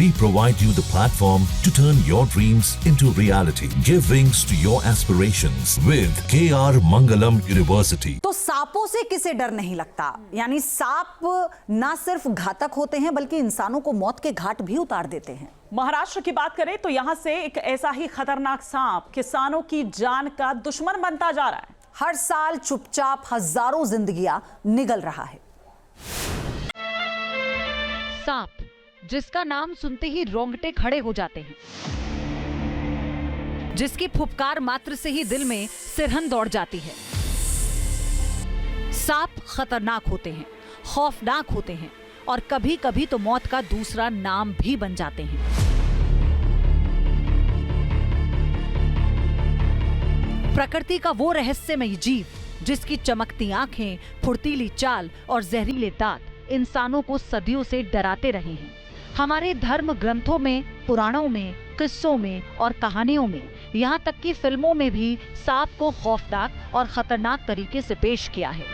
We provide you the platform to turn your dreams into reality. Give wings to your aspirations with KR Mangalam University. तो सांपों से किसे डर नहीं लगता? यानी सांप ना सिर्फ घातक होते हैं बल्कि इंसानों को मौत के घाट भी उतार देते हैं। महाराष्ट्र की बात करें तो यहां से एक ऐसा ही खतरनाक सांप किसानों की जान का दुश्मन बनता जा रहा है। हर साल चुपचाप हजारों जिंदगियां निगल रहा है। सांप, जिसका नाम सुनते ही रोंगटे खड़े हो जाते हैं, जिसकी फुफकार मात्र से ही दिल में सिरहन दौड़ जाती है। सांप खतरनाक होते हैं, खौफनाक होते हैं और कभी कभी तो मौत का दूसरा नाम भी बन जाते हैं। प्रकृति का वो रहस्यमय जीव जिसकी चमकती आंखें, फुर्तीली चाल और जहरीले दांत इंसानों को सदियों से डराते रहे हैं। हमारे धर्म ग्रंथों में, पुराणों में, किस्सों में और कहानियों में, यहाँ तक कि फिल्मों में भी सांप को खौफनाक और खतरनाक तरीके से पेश किया है।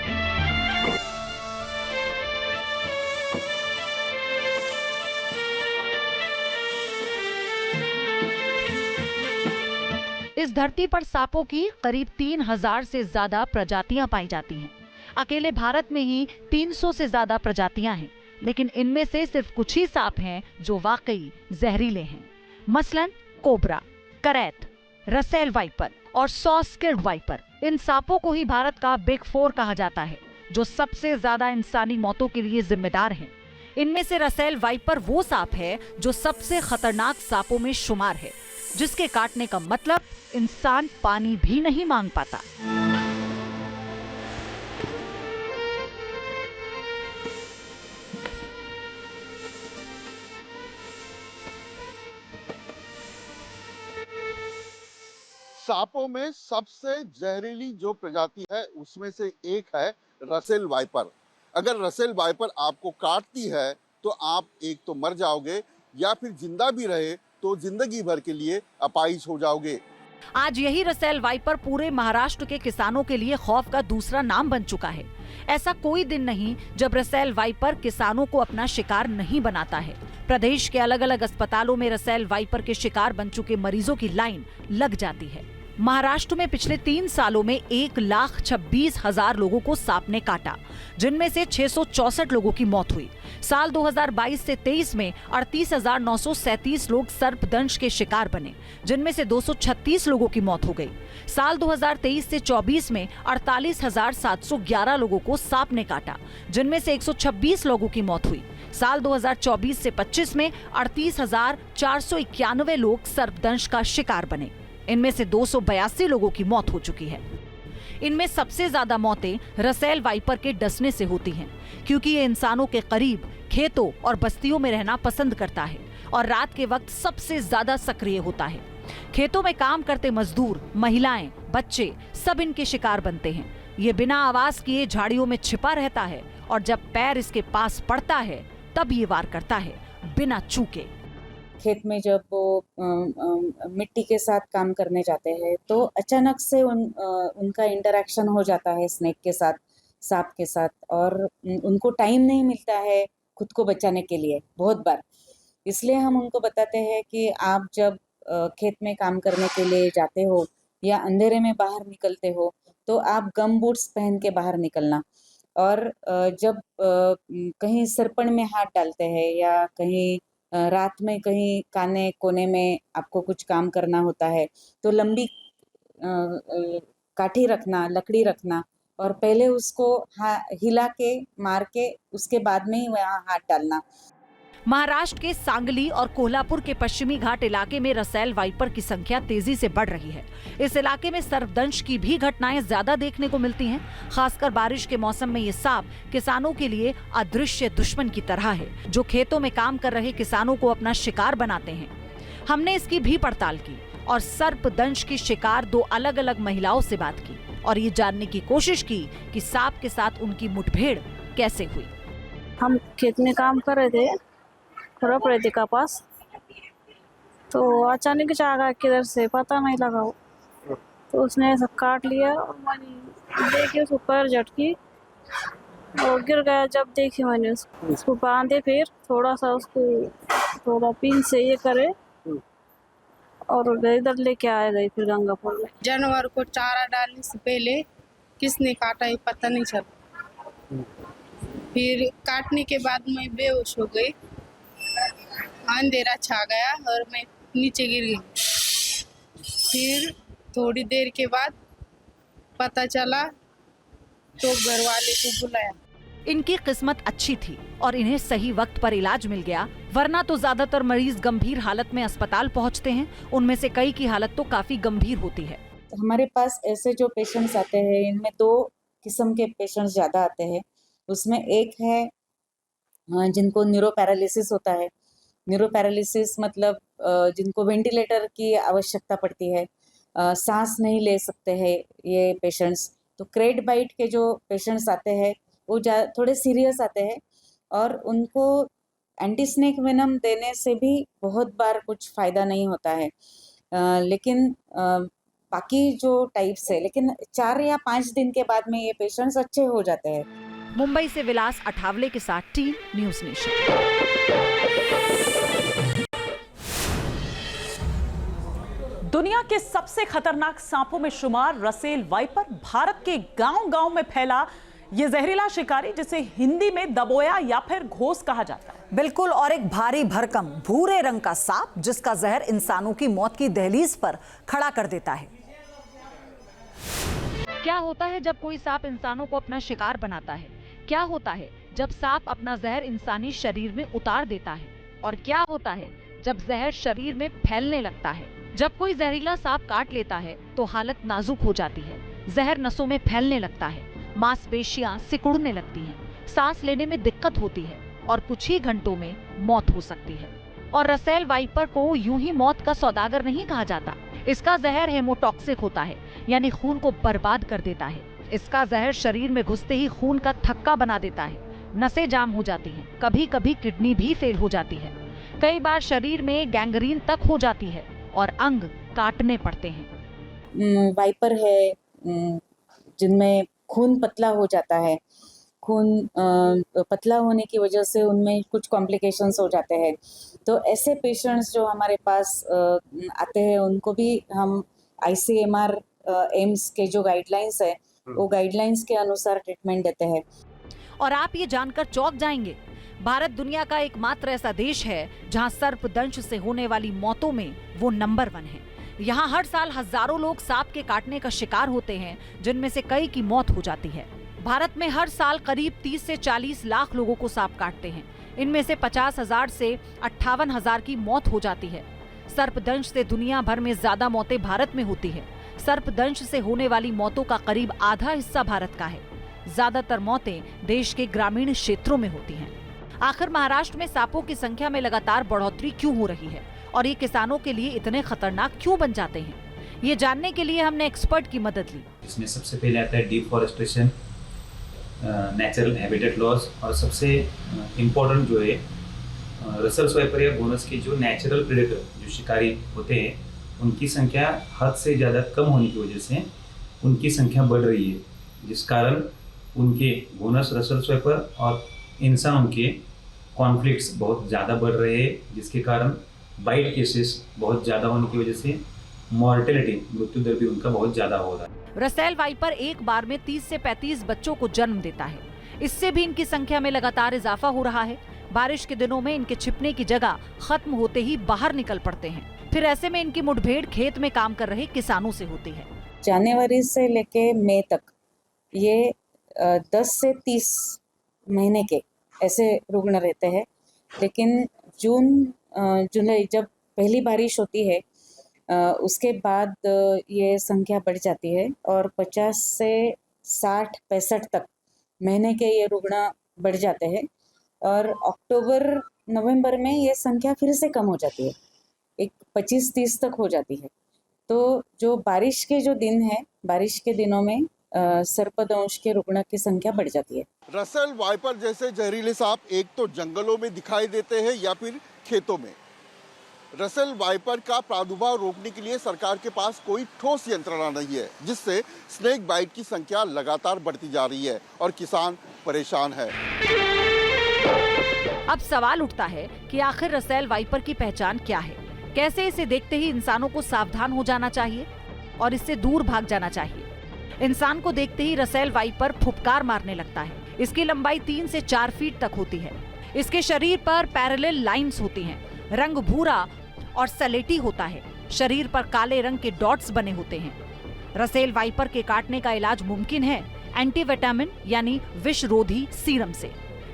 इस धरती पर सांपों की करीब 3000 से ज्यादा प्रजातियां पाई जाती हैं। अकेले भारत में ही 300 से ज्यादा प्रजातियां हैं, लेकिन इनमें से सिर्फ कुछ ही सांप हैं जो वाकई जहरीले हैं। मसलन कोबरा, करैत, रसेल वाइपर और सॉ-स्किल्ड वाइपर। इन सांपों को ही भारत का बिग 4 कहा जाता है, जो सबसे ज्यादा इंसानी मौतों के लिए जिम्मेदार हैं। इनमें से रसेल वाइपर वो सांप है जो सबसे खतरनाक सांपों में शुमार है, जिसके काटने का मतलब इंसान पानी भी नहीं मांग पाता। सांपों में सबसे जहरीली जो प्रजाति है उसमें से एक है रसेल वाइपर। अगर रसेल वाइपर आपको काटती है तो आप एक तो मर जाओगे या फिर जिंदा भी रहे तो जिंदगी भर के लिए अपाहिज हो जाओगे। आज यही रसेल वाइपर पूरे महाराष्ट्र के किसानों के लिए खौफ का दूसरा नाम बन चुका है। ऐसा कोई दिन नहीं जब रसेल वाइपर किसानों को अपना शिकार नहीं बनाता है। प्रदेश के अलग अलग अस्पतालों में रसेल वाइपर के शिकार बन चुके मरीजों की लाइन लग जाती है। महाराष्ट्र में पिछले 3 सालों में 1,26,000 लोगों को सांप ने काटा, जिनमें से 664 लोगों की मौत हुई। साल 2022 से 23 में 38,937 लोग सर्पदंश के शिकार बने, जिनमें से 236 लोगों की मौत हो गई। साल 2023 से 24 में 48,711 लोगों को सांप ने काटा, जिनमें से 126 लोगों की मौत हुई। साल 2024 से 25 में 38,491 लोग सर्पदंश का शिकार बने। इनमें से 282 लोगों की मौत हो चुकी है। इनमें सबसे ज्यादा मौतें रसेल वाइपर के डसने से होती हैं, क्योंकि ये इंसानों के करीब खेतों और बस्तियों में रहना पसंद करता है और रात के वक्त सबसे ज्यादा सक्रिय होता है। खेतों में काम करते मजदूर, महिलाएं, बच्चे सब इनके शिकार बनते हैं। ये बिना आवाज किए झाड़ियों में छिपा रहता है और जब पैर इसके पास पड़ता है तब ये वार करता है, बिना चूके। खेत में जब वो मिट्टी के साथ काम करने जाते हैं तो अचानक से उनका इंटरेक्शन हो जाता है स्नेक के साथ, सांप के साथ, और उनको टाइम नहीं मिलता है खुद को बचाने के लिए बहुत बार। इसलिए हम उनको बताते हैं कि आप जब खेत में काम करने के लिए जाते हो या अंधेरे में बाहर निकलते हो तो आप गम बूट्स पहन के बाहर निकलना, और जब कहीं सरपण में हाथ डालते हैं या कहीं रात में कहीं काने कोने में आपको कुछ काम करना होता है तो लंबी काठी रखना, लकड़ी रखना, और पहले उसको हिला के मार के उसके बाद में ही वहाँ हाथ डालना। महाराष्ट्र के सांगली और कोल्हापुर के पश्चिमी घाट इलाके में रसेल वाइपर की संख्या तेजी से बढ़ रही है। इस इलाके में सर्पदंश की भी घटनाएं ज्यादा देखने को मिलती हैं। खासकर बारिश के मौसम में ये सांप किसानों के लिए अदृश्य दुश्मन की तरह है, जो खेतों में काम कर रहे किसानों को अपना शिकार बनाते हैं। हमने इसकी भी पड़ताल की और सर्पदंश की शिकार 2 अलग अलग महिलाओं से बात की और ये जानने की कोशिश की कि सांप के साथ उनकी मुठभेड़ कैसे हुई। हम खेत में काम कर रहे थे, रख रहे थे कपास, तो अचानक से आ गया, किधर से पता नहीं लगा वो, तो उसने ऐसा काट लिया और मैंने देखे उसको पैर झटकी और गिर गया। जब देखे मैंने उसको बांधे, फिर थोड़ा सा उसको थोड़ा पिन से ये करे और इधर लेके आया गई फिर गंगापुर में। जानवर को चारा डालने से पहले किसने काटा ये पता नहीं चला। फिर काटने के बाद मैं बेहोश हो गई, अंधेरा छा गया और मैं नीचे गिर गई। फिर थोड़ी देर के बाद पता चला तो घर वाले को बुलाया। इनकी किस्मत अच्छी थी और इन्हें सही वक्त पर इलाज मिल गया, वरना तो ज्यादातर मरीज गंभीर हालत में अस्पताल पहुंचते हैं। उनमें से कई की हालत तो काफी गंभीर होती है। हमारे पास ऐसे जो पेशेंट्स आते हैं, इनमें 2 किस्म के पेशेंट्स ज़्यादा आते हैं। उसमें एक है जिनको न्यूरो पैरालिसिस होता है। न्यूरो पैरालिसिस मतलब जिनको वेंटिलेटर की आवश्यकता पड़ती है, सांस नहीं ले सकते हैं ये पेशेंट्स। तो क्रेट बाइट के जो पेशेंट्स आते हैं वो थोड़े सीरियस आते हैं और उनको एंटी स्नेक वेनम देने से भी बहुत बार कुछ फ़ायदा नहीं होता है। लेकिन बाकी जो टाइप्स है, लेकिन 4 या 5 दिन के बाद में ये पेशेंट्स अच्छे हो जाते हैं। मुंबई से विलास अठावले के साथ टीम न्यूज़ नेशन। दुनिया के सबसे खतरनाक सांपों में शुमार रसेल वाइपर भारत के गांव-गांव में फैला ये जहरीला शिकारी, जिसे हिंदी में दबोया या फिर घोस कहा जाता है। बिल्कुल, और एक भारी भरकम भूरे रंग का सांप जिसका जहर इंसानों की मौत की दहलीज पर खड़ा कर देता है। क्या होता है जब कोई सांप इंसानों को अपना शिकार बनाता है? क्या होता है जब सांप अपना जहर इंसानी शरीर में उतार देता है? और क्या होता है जब जहर शरीर में फैलने लगता है? जब कोई जहरीला सांप काट लेता है तो हालत नाजुक हो जाती है। जहर नसों में फैलने लगता है, मांसपेशियां सिकुड़ने लगती हैं, सांस लेने में दिक्कत होती है और कुछ ही घंटों में मौत हो सकती है। और रसेल वाइपर को यूं ही मौत का सौदागर नहीं कहा जाता। इसका जहर हेमोटॉक्सिक होता है, यानी खून को बर्बाद कर देता है। इसका जहर शरीर में घुसते ही खून का थक्का बना देता है, नसें जाम हो जाती हैं, कभी कभी किडनी भी फेल हो जाती है, कई बार शरीर में गैंग्रीन तक हो जाती है और अंग काटने पड़ते हैं। वाइपर है जिनमें खून पतला हो जाता है। खून पतला होने की वजह से उनमें कुछ कॉम्प्लिकेशंस हो जाते हैं। तो ऐसे पेशेंट्स जो हमारे पास आते हैं उनको भी हम ICMR एम्स के जो गाइडलाइंस है वो गाइडलाइंस के अनुसार ट्रीटमेंट देते हैं। और आप ये जानकर चौंक जाएंगे, भारत दुनिया का एकमात्र ऐसा देश है जहां सर्पदंश से होने वाली मौतों में वो नंबर 1 है। यहाँ हर साल हजारों लोग सांप के काटने का शिकार होते हैं, जिनमें से कई की मौत हो जाती है। भारत में हर साल करीब 30 से 40 लाख लोगों को सांप काटते हैं। इनमें से 50,000 से 58,000 की मौत हो जाती है। सर्पदंश से दुनिया भर में ज्यादा मौतें भारत में होती है। सर्पदंश से होने वाली मौतों का करीब आधा हिस्सा भारत का है। ज्यादातर मौतें देश के ग्रामीण क्षेत्रों में होती हैं। आखिर महाराष्ट्र में सांपों की संख्या में लगातार बढ़ोतरी क्यों हो रही है और ये किसानों के लिए इतने खतरनाक क्यों बन जाते हैं? ये जानने के लिए हमने एक्सपर्ट की मदद ली। इसमें सबसे पहले आता है डिफॉरेस्टेशन, नेचुरल हैबिटेट लॉस, और सबसे इम्पोर्टेंट जो है रसेल वाइपर या घोनस के जो नेचुरल प्रेडेटर जो शिकारी होते हैं उनकी संख्या हद से ज़्यादा कम होने की वजह से उनकी संख्या बढ़ रही है, जिस कारण उनके घोनस, रसेल वाइपर और इंसानों के कॉन्फ्लिक्ट्स बहुत ज़्यादा बढ़ रहे हैं, जिसके कारण बाइट केसेस बहुत ज़्यादा होने की वजह से मॉर्टेलिटी, मृत्यु दर भी उनका बहुत ज़्यादा हो रहा है। रसेल वाइपर एक बार में 30 से 35 बच्चों को जन्म देता है। इससे भी इनकी संख्या में लगातार इजाफा हो रहा है। बारिश के दिनों में इनके छिपने की जगह खत्म होते ही बाहर निकल पड़ते हैं। फिर ऐसे में इनकी मुठभेड़ खेत में काम कर रहे किसानों से होती है। जनवरी से लेके मई तक ये 10 से 30 महीने के ऐसे रुग्ण रहते हैं। लेकिन जून जुलाई जब पहली बारिश होती है उसके बाद ये संख्या बढ़ जाती है और 50 से 60-65 तक महीने के ये रुग्ण बढ़ जाते हैं और अक्टूबर नवंबर में ये संख्या फिर से कम हो जाती है, एक 25-30 तक हो जाती है। तो जो बारिश के जो दिन है, बारिश के दिनों में सर्पदंश के रुग्ण की संख्या बढ़ जाती है। रसेल वाइपर जैसे जहरीले सांप एक तो जंगलों में दिखाई देते हैं या फिर खेतों में। रसेल वाइपर का प्रादुर्भाव रोकने के लिए सरकार के पास कोई ठोस यंत्रणा नहीं है, जिससे स्नेक बाइट की संख्या लगातार बढ़ती जा रही है और किसान परेशान है। अब सवाल उठता है कि आखिर रसेल वाइपर की पहचान क्या है? कैसे इसे देखते ही इंसानों को सावधान हो जाना चाहिए और इससे दूर भाग जाना चाहिए? इंसान को देखते ही रसेल वाइपर फुफकार मारने लगता है। इसकी लंबाई 3 से 4 फीट तक होती है। इसके शरीर पर पैरेलल लाइंस होती हैं। रंग भूरा और सलेटी होता है। शरीर पर काले रंग के डॉट्स बने होते हैं। रसेल वाइपर के काटने का इलाज मुमकिन है एंटीविटामिन यानी विषरोधी सीरम से,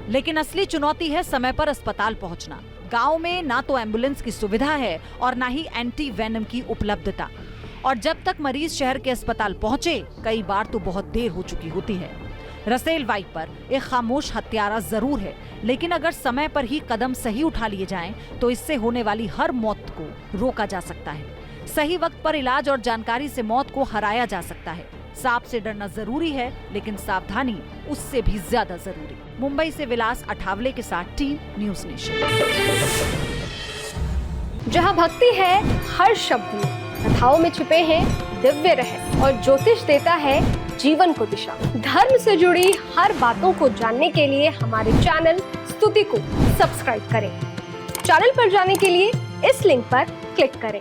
लेकिन असली चुनौती है समय पर अस्पताल पहुंचना। गांव में ना तो एम्बुलेंस की सुविधा है और ना ही एंटी वेनम की उपलब्धता, और जब तक मरीज शहर के अस्पताल पहुंचे कई बार तो बहुत देर हो चुकी होती है। रसेल वाइपर एक खामोश हत्यारा जरूर है, लेकिन अगर समय पर ही कदम सही उठा लिए जाएं, तो इससे होने वाली हर मौत को रोका जा सकता है। सही वक्त पर इलाज और जानकारी से मौत को हराया जा सकता है। सांप से डरना जरूरी है, लेकिन सावधानी उससे भी ज्यादा जरूरी। मुंबई से विलास अठावले के साथ टीम न्यूज़ नेशन। जहां भक्ति है हर शब्द में, कथाओं में छुपे हैं दिव्य रहस्य और ज्योतिष देता है जीवन को दिशा। धर्म से जुड़ी हर बातों को जानने के लिए हमारे चैनल स्तुति को सब्सक्राइब करें। चैनल पर जाने के लिए इस लिंक पर क्लिक करें।